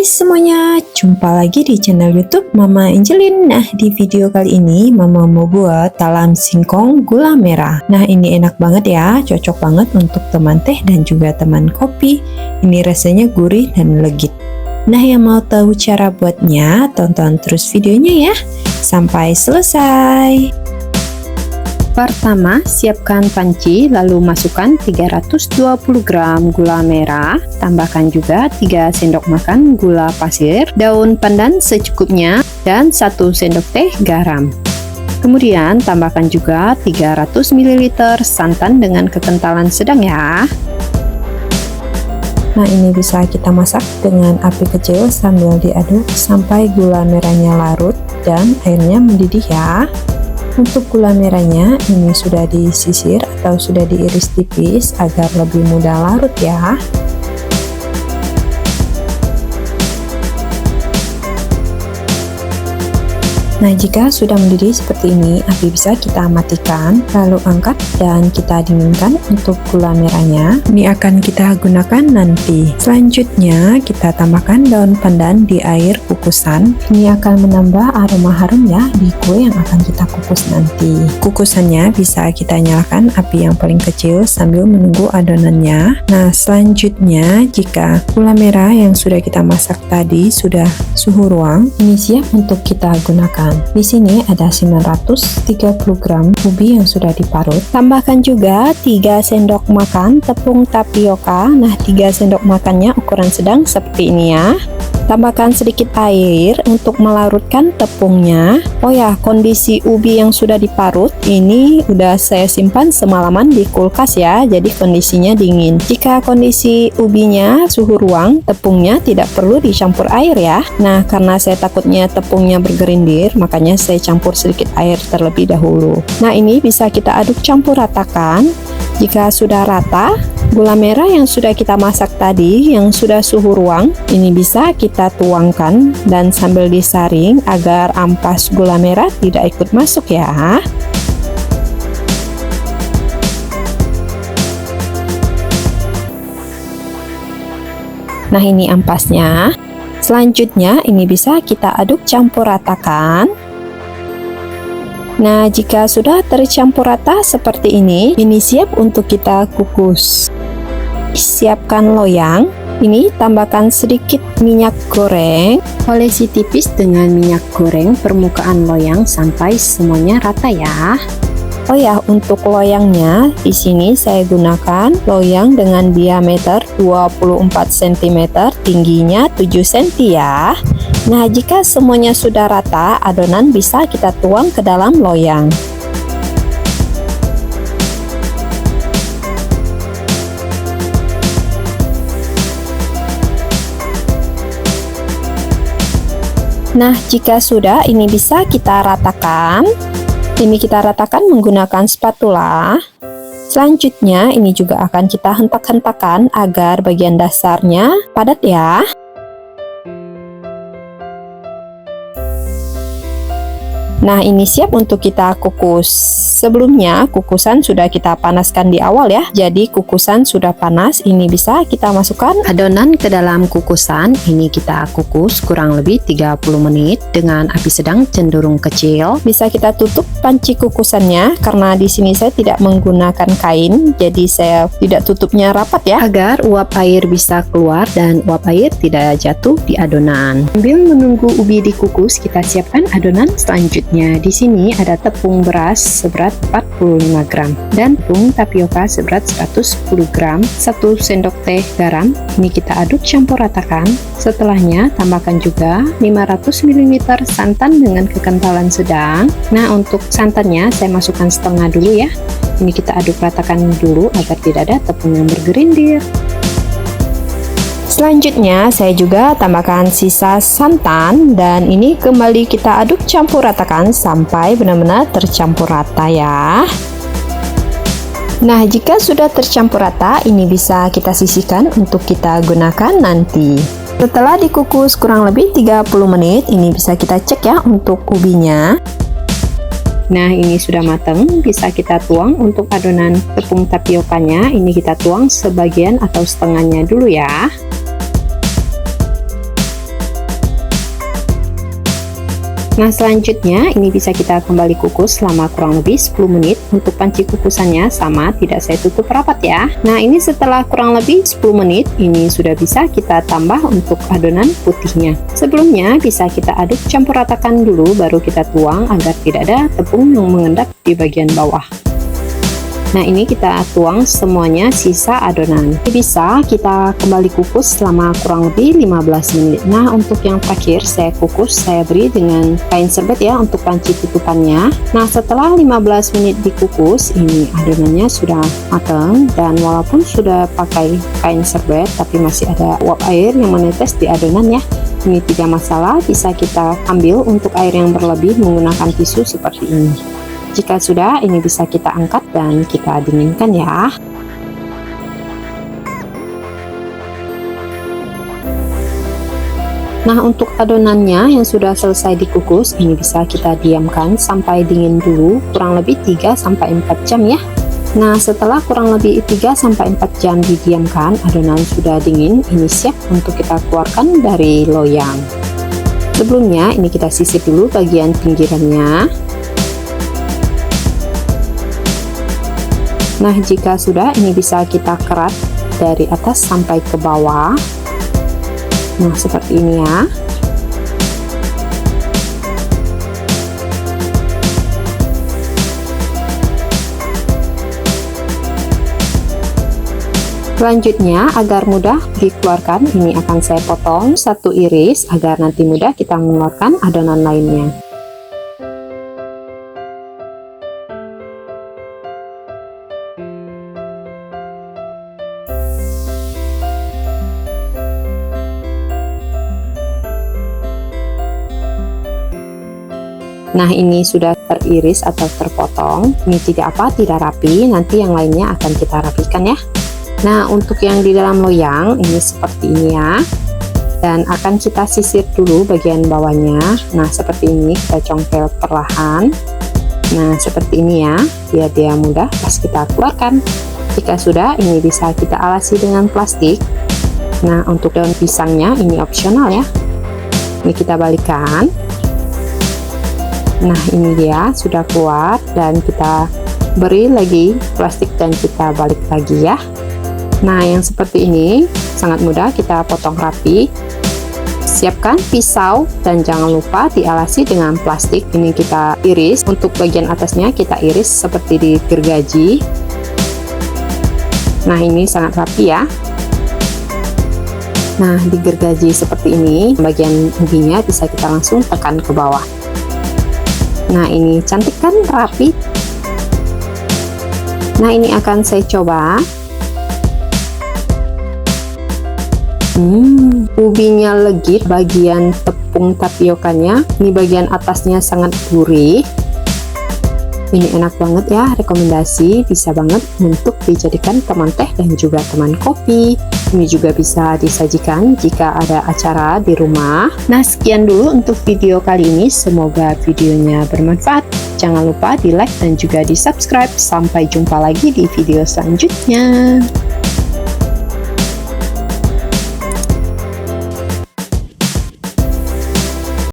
semuanya, jumpa lagi di channel YouTube Mama Angelin. Nah, di video kali ini Mama mau buat talam singkong gula merah. Nah, ini enak banget ya, cocok banget untuk teman teh dan juga teman kopi. Ini rasanya gurih dan legit. Nah, yang mau tahu cara buatnya, tonton terus videonya ya sampai selesai. Pertama, siapkan panci, lalu masukkan 320 gram gula merah, tambahkan juga 3 sendok makan gula pasir, daun pandan secukupnya, dan 1 sendok teh garam. Kemudian tambahkan juga 300 ml santan dengan kekentalan sedang ya. Nah, ini bisa kita masak dengan api kecil sambil diaduk sampai gula merahnya larut dan airnya mendidih ya. Untuk gula merahnya ini sudah disisir atau sudah diiris tipis agar lebih mudah larut ya. Nah, jika sudah mendidih seperti ini, api bisa kita matikan, lalu angkat dan kita dinginkan untuk gula merahnya. Ini akan kita gunakan nanti. Selanjutnya, kita tambahkan daun pandan di air kukusan. Ini akan menambah aroma harum ya di kue yang akan kita kukus nanti. Kukusannya bisa kita nyalakan api yang paling kecil sambil menunggu adonannya. Nah, selanjutnya, jika gula merah yang sudah kita masak tadi sudah suhu ruang, ini siap untuk kita gunakan. Di sini ada 930 gram ubi yang sudah diparut. Tambahkan juga 3 sendok makan tepung tapioka. Nah, 3 sendok makannya ukuran sedang seperti ini ya. Tambahkan sedikit air untuk melarutkan tepungnya. Oh ya, kondisi ubi yang sudah diparut ini udah saya simpan semalaman di kulkas ya, jadi kondisinya dingin. Jika kondisi ubinya suhu ruang, tepungnya tidak perlu dicampur air ya. Nah, karena saya takutnya tepungnya bergerindir, makanya saya campur sedikit air terlebih dahulu. Nah, ini bisa kita aduk campur ratakan. Jika sudah rata, gula merah yang sudah kita masak tadi yang sudah suhu ruang ini bisa kita tuangkan dan sambil disaring agar ampas gula merah tidak ikut masuk ya. Nah, ini ampasnya. Selanjutnya ini bisa kita aduk campur ratakan. Nah, jika sudah tercampur rata seperti ini siap untuk kita kukus. Siapkan loyang. Ini tambahkan sedikit minyak goreng. Olesi tipis dengan minyak goreng permukaan loyang sampai semuanya rata ya. Oh ya, untuk loyangnya di sini saya gunakan loyang dengan diameter 24 cm, tingginya 7 cm ya. Nah, jika semuanya sudah rata, adonan bisa kita tuang ke dalam loyang. Nah, jika sudah, ini bisa kita ratakan. Ini kita ratakan menggunakan spatula. Selanjutnya, ini juga akan kita hentak-hentakan agar bagian dasarnya padat ya. Nah, ini siap untuk kita kukus. Sebelumnya, kukusan sudah kita panaskan di awal ya. Jadi, kukusan sudah panas. Ini bisa kita masukkan adonan ke dalam kukusan. Ini kita kukus kurang lebih 30 menit dengan api sedang cenderung kecil. Bisa kita tutup panci kukusannya karena di sini saya tidak menggunakan kain. Jadi, saya tidak tutupnya rapat ya agar uap air bisa keluar dan uap air tidak jatuh di adonan. Sambil menunggu ubi dikukus, kita siapkan adonan selanjutnya. Di sini ada tepung beras seberat 45 gram dan tepung tapioka seberat 110 gram, 1 sendok teh garam. Ini kita aduk campur ratakan. Setelahnya tambahkan juga 500 ml santan dengan kekentalan sedang. Nah, untuk santannya saya masukkan setengah dulu ya. Ini kita aduk ratakan dulu agar tidak ada tepung yang bergerindir. Selanjutnya saya juga tambahkan sisa santan dan ini kembali kita aduk campur ratakan sampai benar-benar tercampur rata ya. Nah, jika sudah tercampur rata, ini bisa kita sisihkan untuk kita gunakan nanti. Setelah dikukus kurang lebih 30 menit, ini bisa kita cek ya untuk ubinya. Nah, ini sudah matang, bisa kita tuang. Untuk adonan tepung tapiokanya, ini kita tuang sebagian atau setengahnya dulu ya. Nah, selanjutnya ini bisa kita kembali kukus selama kurang lebih 10 menit. Untuk panci kukusannya sama, tidak saya tutup rapat ya. Nah, ini setelah kurang lebih 10 menit, ini sudah bisa kita tambah untuk adonan putihnya. Sebelumnya bisa kita aduk campur ratakan dulu, baru kita tuang agar tidak ada tepung yang mengendap di bagian bawah. Nah, ini kita tuang semuanya sisa adonan. Bisa kita kembali kukus selama kurang lebih 15 menit. Nah, untuk yang terakhir saya kukus, saya beri dengan kain serbet ya untuk panci tutupannya. Nah, setelah 15 menit dikukus, ini adonannya sudah matang, dan walaupun sudah pakai kain serbet tapi masih ada uap air yang menetes di adonan ya. Ini tidak masalah, bisa kita ambil untuk air yang berlebih menggunakan tisu seperti ini. Jika sudah, ini bisa kita angkat dan kita dinginkan ya. Nah, untuk adonannya yang sudah selesai dikukus, ini bisa kita diamkan sampai dingin dulu, kurang lebih 3-4 jam ya. Nah, setelah kurang lebih 3-4 jam didiamkan, adonan sudah dingin, ini siap untuk kita keluarkan dari loyang. Sebelumnya, ini kita sisir dulu bagian pinggirannya. Nah, jika sudah, ini bisa kita kerat dari atas sampai ke bawah. Nah, seperti ini ya. Selanjutnya, agar mudah dikeluarkan, ini akan saya potong satu iris agar nanti mudah kita mengeluarkan adonan lainnya. Nah, ini sudah teriris atau terpotong. Ini tidak apa, tidak rapi. Nanti yang lainnya akan kita rapikan ya. Nah, untuk yang di dalam loyang ini seperti ini ya. Dan akan kita sisir dulu bagian bawahnya. Nah, seperti ini kita congkel perlahan. Nah, seperti ini ya, biar dia mudah pas kita keluarkan. Jika sudah, ini bisa kita alasi dengan plastik. Nah, untuk daun pisangnya ini opsional ya. Ini kita balikkan. Nah, ini dia sudah keluar, dan kita beri lagi plastik dan kita balik lagi ya. Nah, yang seperti ini sangat mudah kita potong rapi. Siapkan pisau dan jangan lupa dialasi dengan plastik. Ini kita iris, untuk bagian atasnya kita iris seperti di gergaji. Nah, ini sangat rapi ya. Nah, di gergaji seperti ini, bagian ujungnya bisa kita langsung tekan ke bawah. Nah, ini cantik kan, rapi. Nah, ini akan saya coba. Ubinya legit, bagian tepung tapiokanya, ini bagian atasnya sangat gurih. Ini enak banget ya, rekomendasi, bisa banget untuk dijadikan teman teh dan juga teman kopi. Ini juga bisa disajikan jika ada acara di rumah. Nah, sekian dulu untuk video kali ini, semoga videonya bermanfaat. Jangan lupa di like dan juga di subscribe. Sampai jumpa lagi di video selanjutnya.